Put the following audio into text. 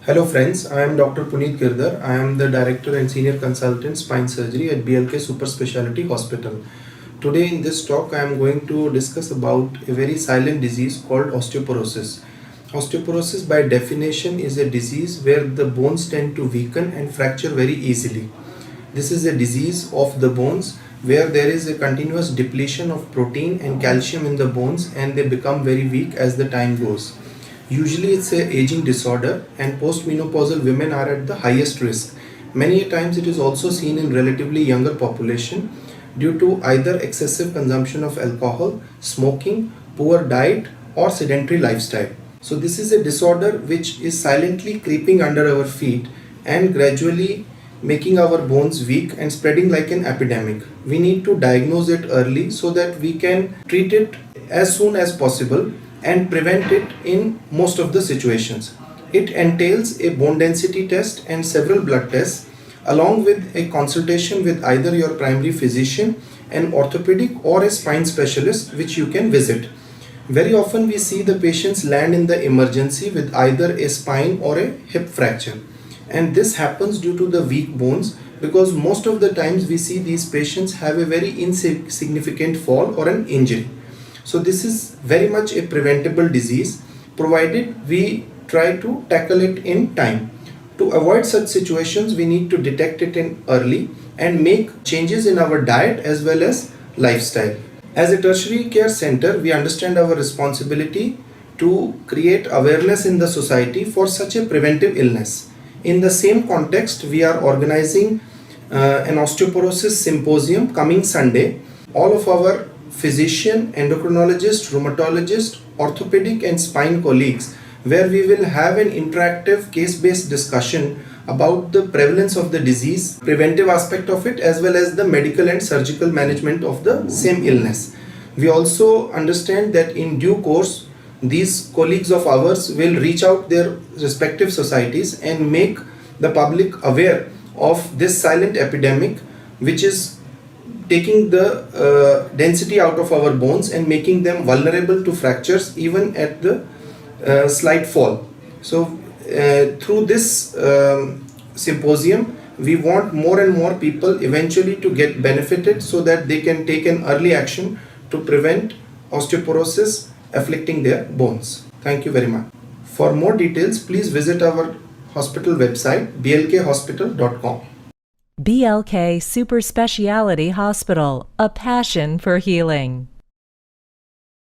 Hello friends, I am Dr. Pунит Girdhar. I am the Director and Senior Consultant Spine Surgery at BLK Super Speciality Hospital. Today in this talk I am going to discuss about a very silent disease called osteoporosis. Osteoporosis by definition is a disease where the bones tend to weaken and fracture very easily. This is a disease of the bones where there is a continuous depletion of protein and calcium in the bones and they become very weak as the time goes. Usually it's an aging disorder and postmenopausal women are at the highest risk. Many times it is also seen in relatively younger population due to either excessive consumption of alcohol, smoking, poor diet or sedentary lifestyle. So this is a disorder which is silently creeping under our feet and gradually making our bones weak and spreading like an epidemic. We need to diagnose it early so that we can treat it as soon as possible and prevent it in most of the situations. It entails a bone density test and several blood tests along with a consultation with either your primary physician, an orthopedic or a spine specialist which you can visit. Very often we see the patients land in the emergency with either a spine or a hip fracture, and this happens due to the weak bones because most of the times we see these patients have a very insignificant fall or an injury. So this is very much a preventable disease provided we try to tackle it in time. To avoid such situations, we need to detect it in early and make changes in our diet as well as lifestyle. As a tertiary care center, we understand our responsibility to create awareness in the society for such a preventive illness. In the same context, we are organizing an osteoporosis symposium coming Sunday. All of our physician, endocrinologist, rheumatologist, orthopedic and spine colleagues, where we will have an interactive case-based discussion about the prevalence of the disease, preventive aspect of it, as well as the medical and surgical management of the same illness. We also understand that in due course, these colleagues of ours will reach out their respective societies and make the public aware of this silent epidemic, which is taking the density out of our bones and making them vulnerable to fractures even at the slight fall. So through this symposium, we want more and more people eventually to get benefited so that they can take an early action to prevent osteoporosis afflicting their bones. Thank you very much. For more details, please visit our hospital website blkhospital.com. BLK Super Speciality Hospital, a passion for healing.